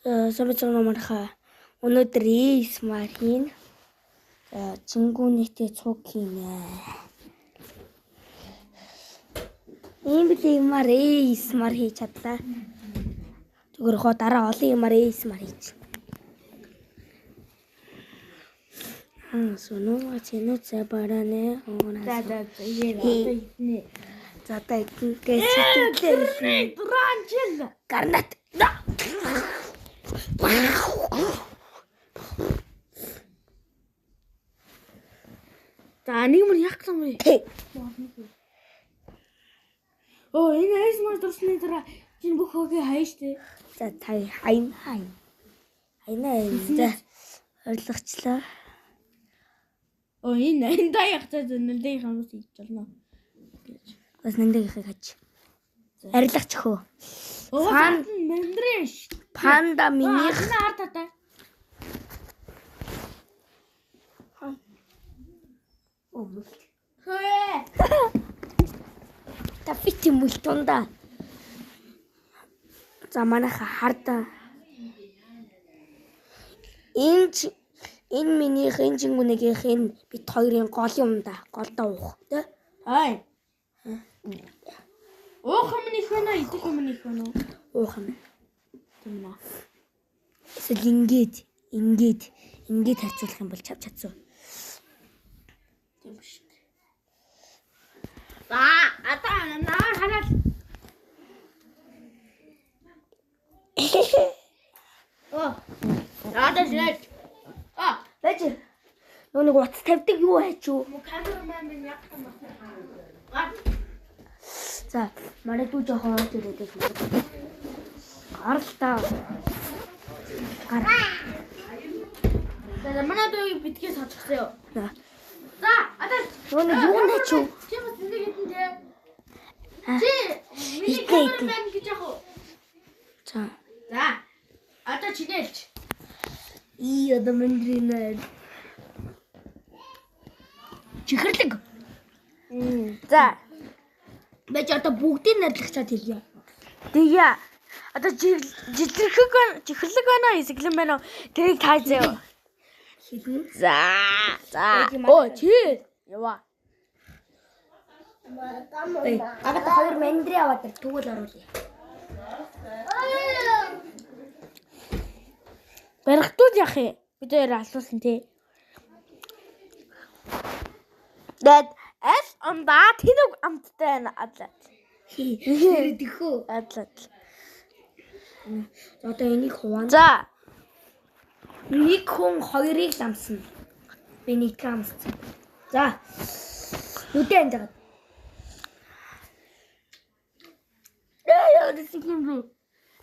Самбайцаа номерха өнөөдөр смар хийн. Чингүүнийтэй цуг хийнэ. Ийм юмар смар хийж чадлаа. Зүгээр хоо дараа олон юмар смар хийж. Соноо чэнэ цабаране онаа. За та итгэж дуранчил гарнат. За нэг мөр яг юм бэ? Оо энэ айс мөр дурсны дараа чинь бүх хөөгээ хаяа штэ. За та хайна. За ойлгочлаа. Оо энэ даяах за нэлээд хамс хийж болно. Бас нэлээд хаач. Арилгач хөө. Оо мэндрэж. Панда минийх. Ард тата. Хөөе. Та фити мултунда. За манайха харда. Энэ минийх энэ чингүнийх энэ бит хоёрын гол юм да. Голдоо уух. Тэ? Хай. Уух юм нэх вэ? Идэх юм нэх вэ? Уух юм. Тэмнэ. Эсвэл ингээд харьцуулах юм бол чадсан. Тийм шүү. Ата наа хараад. Ада бэж. Нүг утас тавьдаг юу хайч юу? Камерамен минь яг юм байна. За, марайдуу жоохон төрөдөг. Гаралтаа. Гар. За, манайдуу битгий сочгосон юу? За, атаа. Нүг юу найч юу? Чи бас энийг хэдэн дээ? Чи миний камерамен гэж яах вэ? За, атаа чинэлч. Одоо мэндринэ. Чихэрлэг. За. Бэж одоо бүгдийг найдлагчаад хэлье. Тэгээ. Одоо чихэрлэг байна уу? Эсэглэн байна уу? Тэрийг таазаа. Хэлнэ. За. Оо, чи. Ява. Агат хоёр мандри аваад тэгвэл оруулъя. Барихтууд яах юм? Бид хоёр асуусан тий. Дад эс амдаа тэнэг амттай адлаа. Тэхүү. Адлаа. Одоо энийг хуваана. За. Нэг хүн хоёрыг ламсна. Би нэг амссан. За. Нүдэн анжаад. Яа, дэсгэн бүү.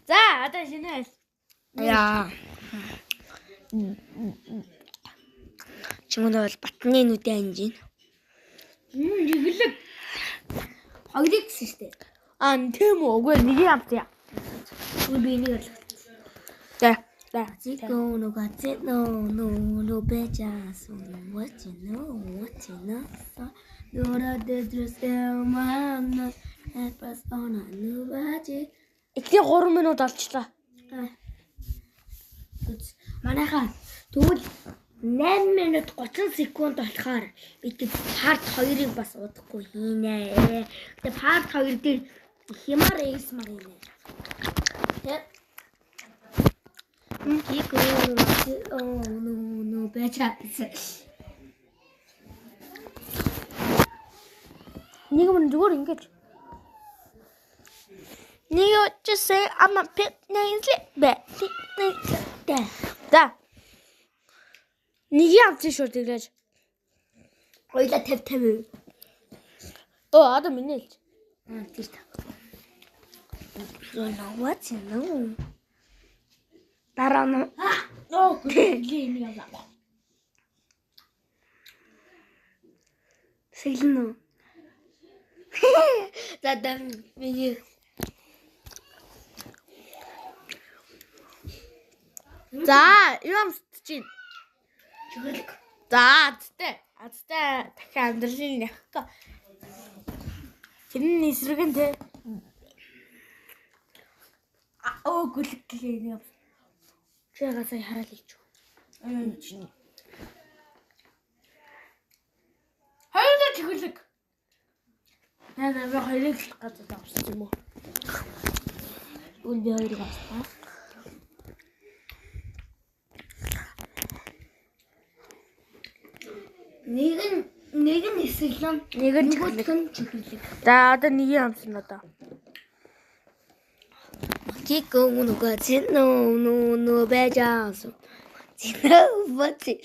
За, одоо шинэ. Яа. Чимээ бол батны нүдэн анжин. Нэглэг. Хоёрыг гэсэн штэ. Тийм үү. Үгүй нэг юм амтя. Би нэг л. За. Зико нугац но бэжас what you know. You're the dress man. Пас она нүбаji. Ихний 3 минут олчлаа. Манайхаа тэгвэл 8 минут 30 секунд болохоор бид part 2-ыг бас удахгүй хийнэ. Тэгээ part 2 дээр хямар эсмар хийнэ. Тэг. Ико no бэчаа. Нэг юм зүгээр ингэж. You just say I'm a pit name's Да. Нэг юм тийш үргэлж. Хоёлаа 50. Оо, одоо миний л. Тийш та. What you know? Дараа нь. Оо, гүйлээ нэг юм. Сэглэнэ. За дан миний. За, юу амсч чинь? Чихэрлэг. За, азтай дахин амьдралын яхах. Тэрний эсрэг нь те. Оо, гүлэг гэлээ. Чигээ сая хараад хэлчих. Хоёулаа чихэрлэг. Наа би хоёрыг л гадаад авсан юм уу? Үл би хоёрыг авсан. Нэг нь эсэглэн, нэг нь чихэрлэг. За одоо нэг юм амсан одоо. Чико нүга зинно бэжаас. Зинно бати.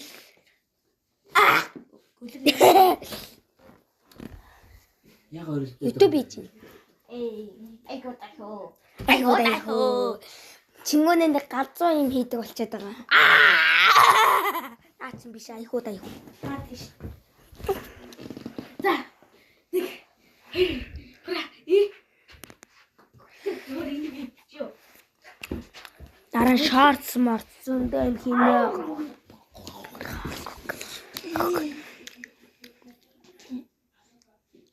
Яг өөрөлдөө. YouTube чинь. Айгуу тахоо. Чингүүнэнд галзуу юм хийдэг болчиход байгаа. Чин биш айгуу тахоо. Тийш. За. Нэг. Дараа шортс мартсан дэм хийнэ.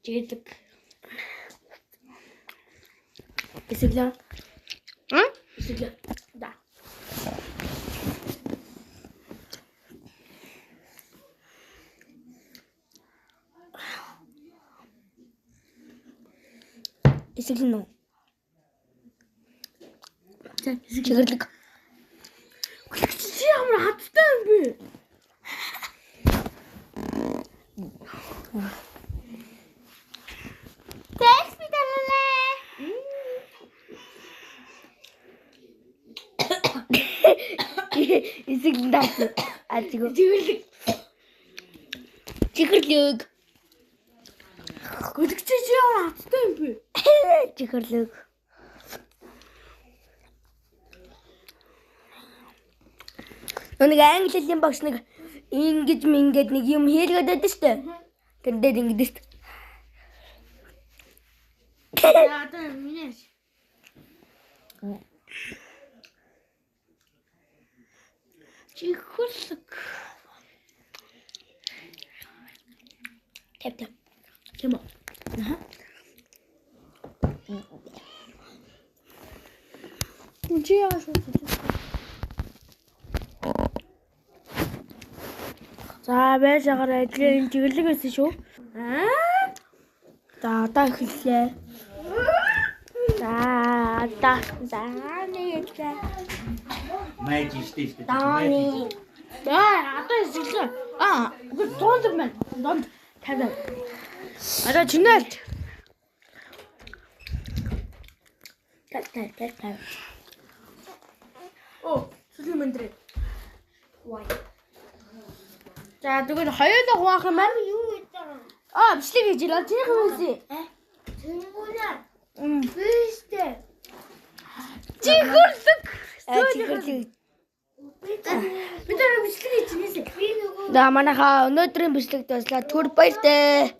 Чидэг. Эсэглэн. Эсэглэн. Да. Эсэглэн үү? Чигэрлэг. Чи ямар хаттай юм бэ? Тэс бидэлээ. Эсэглэн даа. Чигэрлэг. Чигэрлэг. Гүлгч чи ямар хаттай юм бэ? Чигэрлэг. Нэг англи хэлний багш нэг ингэж мингээд нэг юм хэлгээд байдаг шүү дээ. Тэндээ ингэж шүү дээ. Одоо минэш. Чихэрлэг. Тэп. Кэмо. Чи яаш вэ? За байшаагаар ажлын чиглэг байсан шүү. За одоо эхэллээ. За нэг л. Майж штэ. Дани. Одоо эхэллээ. Үгүй донд мэн. Донд тавь. Одоо чинэлт. Та. Оо, сүлэн мэндрээ. Вай. За тэгвэл хоёулаа хуваах юм байна. Юу гэдэг? Бичлэг хийж ирээ. Чиний хүмүүсээ. Чингүүнээ. Биштэй. Чихэрлэг. Чихэрлэг. Бид нар бичлэг хийж ирээсэй. За манайхаа өнөөдрийн бичлэгт баярлалаа. Түр баяртай.